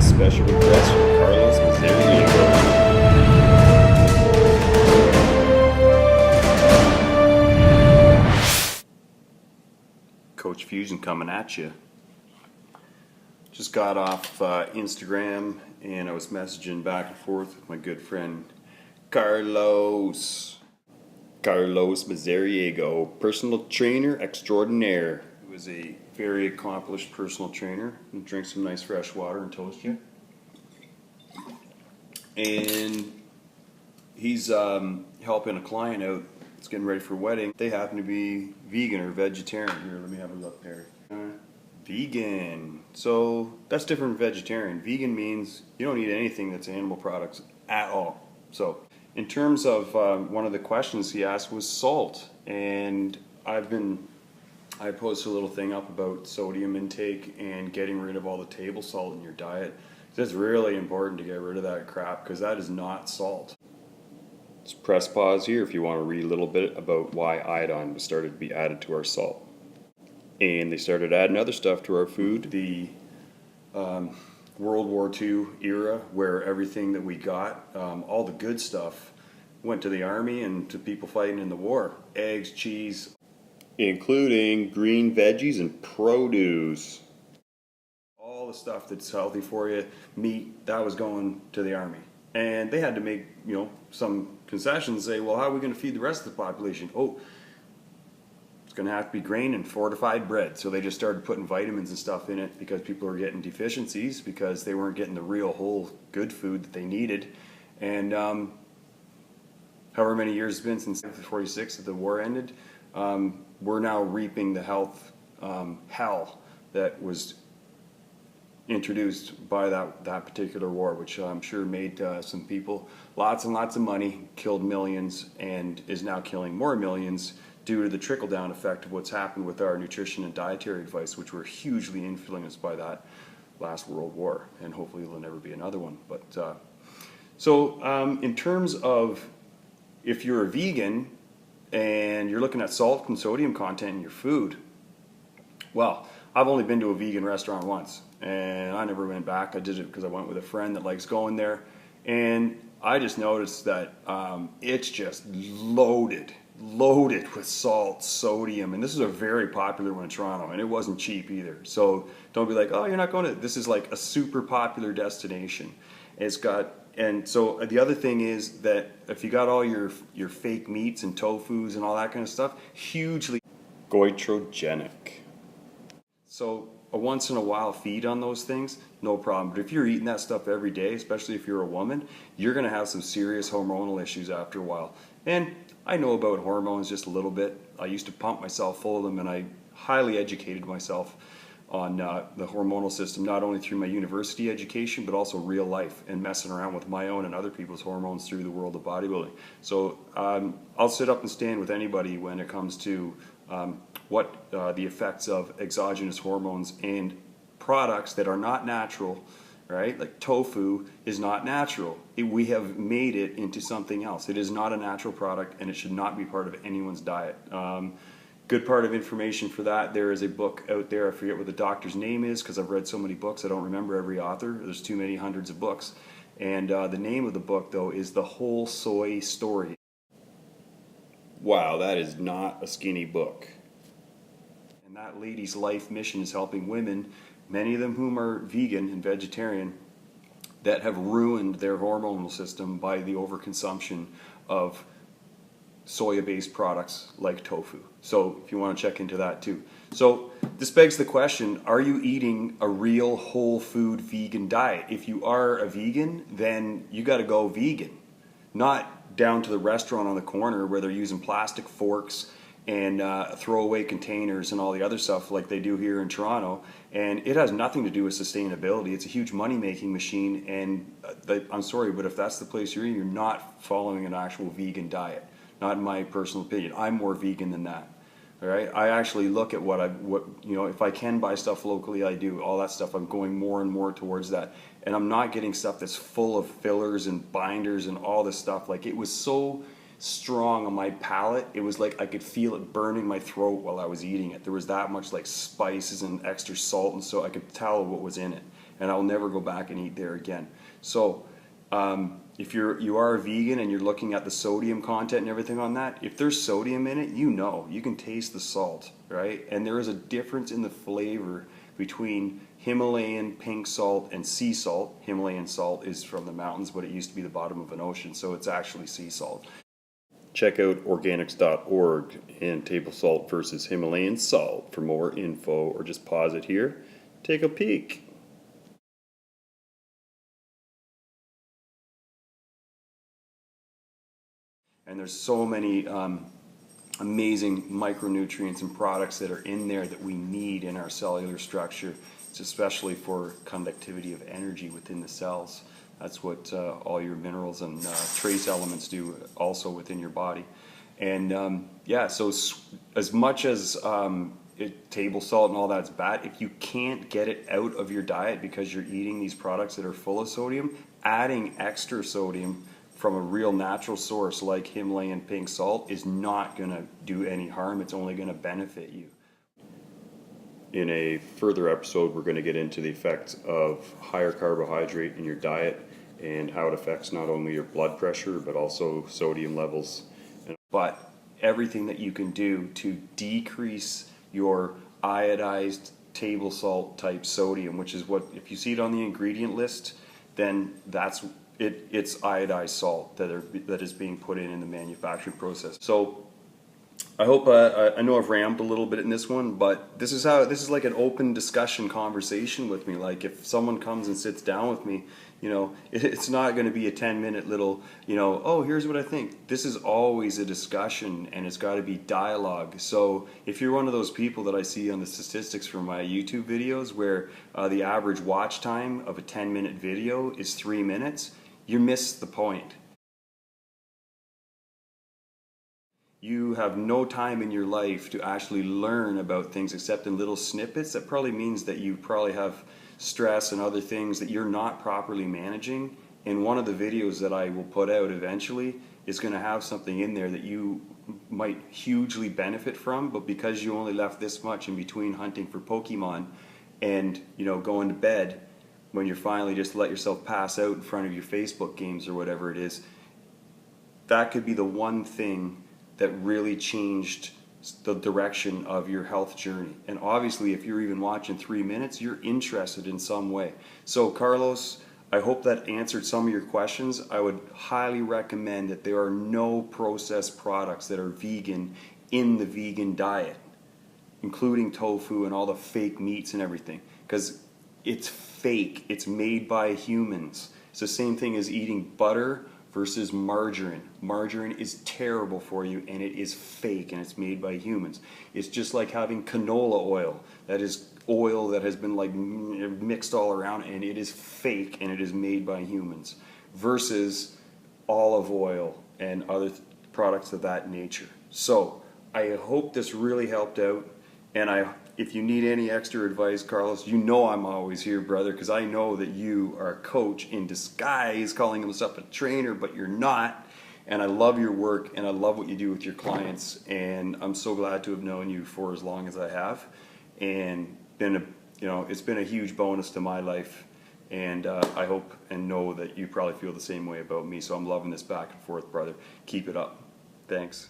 special request from Carlos Mazariego. Coach Fusion coming at you. Just got off Instagram and I was messaging back and forth with my good friend Carlos Mazariego, personal trainer extraordinaire. He was a very accomplished personal trainer and drinks some nice fresh water and toast you. And he's helping a client out that's getting ready for a wedding. They happen to be vegan or vegetarian. Here, let me have a look there. Vegan. So that's different from vegetarian. Vegan means you don't eat anything that's animal products at all. So in terms of one of the questions he asked was salt. And I posted a little thing up about sodium intake and getting rid of all the table salt in your diet. It's really important to get rid of that crap because that is not salt. Let's press pause here if you want to read a little bit about why iodine was started to be added to our salt. And they started adding other stuff to our food. The World War II era, where everything that we got, all the good stuff, went to the army and to people fighting in the war. Eggs, cheese, including green veggies and produce. All the stuff that's healthy for you, meat, that was going to the army. And they had to make, some concessions, say, well, how are we going to feed the rest of the population? Oh, it's going to have to be grain and fortified bread. So they just started putting vitamins and stuff in it because people were getting deficiencies because they weren't getting the real whole good food that they needed. And however many years it's been since 1946 that the war ended, we're now reaping the health hell that was introduced by that particular war, which I'm sure made some people lots and lots of money, killed millions, and is now killing more millions due to the trickle-down effect of what's happened with our nutrition and dietary advice, which were hugely influenced by that last World War, and hopefully there'll never be another one. But so in terms of if you're a vegan and you're looking at salt and sodium content in your food, well, I've only been to a vegan restaurant once, and I never went back. I did it because I went with a friend that likes going there, and I just noticed that it's just loaded with salt, sodium, and this is a very popular one in Toronto, and it wasn't cheap either. So don't be like, oh, you're not going to. This is like a super popular destination. It's got, and so the other thing is that if you got all your fake meats and tofus and all that kind of stuff, hugely goitrogenic. So a once in a while feed on those things, no problem. But if you're eating that stuff every day, especially if you're a woman, you're going to have some serious hormonal issues after a while. And I know about hormones just a little bit. I used to pump myself full of them, and I highly educated myself on the hormonal system, not only through my university education, but also real life and messing around with my own and other people's hormones through the world of bodybuilding. So I'll sit up and stand with anybody when it comes to what the effects of exogenous hormones and products that are not natural, right? Like tofu is not natural. We have made it into something else. It is not a natural product, and it should not be part of anyone's diet. Good part of information for that, there is a book out there, I forget what the doctor's name is because I've read so many books, I don't remember every author. There's too many hundreds of books. And the name of the book, though, is The Whole Soy Story. Wow, that is not a skinny book. And that lady's life mission is helping women, many of them whom are vegan and vegetarian, that have ruined their hormonal system by the overconsumption of soya-based products like tofu. So if you want to check into that too. So this begs the question, are you eating a real whole food vegan diet? If you are a vegan, then you got to go vegan. Not down to the restaurant on the corner where they're using plastic forks and throwaway containers and all the other stuff like they do here in Toronto. And it has nothing to do with sustainability. It's a huge money-making machine, and I'm sorry, but if that's the place you're in, you're not following an actual vegan diet. Not in my personal opinion. I'm more vegan than that. All right? I actually look at what if I can buy stuff locally, I do. All that stuff, I'm going more and more towards that. And I'm not getting stuff that's full of fillers and binders and all this stuff. Like, it was so strong on my palate, it was like I could feel it burning my throat while I was eating it. There was that much like spices and extra salt, and so I could tell what was in it. and I'll never go back and eat there again. So if you are a vegan and you're looking at the sodium content and everything on that, if there's sodium in it, you can taste the salt, right? And there is a difference in the flavor between Himalayan pink salt and sea salt. Himalayan salt is from the mountains, but it used to be the bottom of an ocean, so it's actually sea salt. Check out organics.org and table salt versus Himalayan salt for more info, or just pause it here. Take a peek. And there's so many amazing micronutrients and products that are in there that we need in our cellular structure. It's especially for conductivity of energy within the cells. That's what all your minerals and trace elements do also within your body. And yeah, so as much as table salt and all that's bad, if you can't get it out of your diet because you're eating these products that are full of sodium, adding extra sodium from a real natural source like Himalayan pink salt is not going to do any harm. It's only going to benefit you. In a further episode, we're going to get into the effects of higher carbohydrate in your diet and how it affects not only your blood pressure but also sodium levels. But everything that you can do to decrease your iodized table salt type sodium, which is what, if you see it on the ingredient list, then that's it's iodized salt that is being put in the manufacturing process. So I hope I know I've rambled a little bit in this one, but this is like an open discussion conversation with me. Like if someone comes and sits down with me, it's not going to be a 10-minute little, oh, here's what I think. This is always a discussion, and it's got to be dialogue. So if you're one of those people that I see on the statistics for my YouTube videos where the average watch time of a 10-minute video is 3 minutes, you miss the point. You have no time in your life to actually learn about things except in little snippets. That probably means that you probably have stress and other things that you're not properly managing. And one of the videos that I will put out eventually is going to have something in there that you might hugely benefit from, but because you only left this much in between hunting for Pokemon and going to bed, when you're finally just let yourself pass out in front of your Facebook games or whatever it is, that could be the one thing that really changed the direction of your health journey. And obviously, if you're even watching 3 minutes, you're interested in some way. So Carlos, I hope that answered some of your questions. I would highly recommend that there are no processed products that are vegan in the vegan diet, including tofu and all the fake meats and everything, because it's fake. It's made by humans. It's the same thing as eating butter versus margarine. Margarine is terrible for you, and it is fake, and it's made by humans. It's just like having canola oil. That is oil that has been like mixed all around, and it is fake, and it is made by humans, versus olive oil and other products of that nature. So I hope this really helped out, and if you need any extra advice, Carlos, I'm always here, brother, because I know that you are a coach in disguise, calling yourself a trainer, but you're not. And I love your work, and I love what you do with your clients, and I'm so glad to have known you for as long as I have, and it's been a huge bonus to my life. And I hope and know that you probably feel the same way about me. So I'm loving this back and forth, brother. Keep it up. Thanks.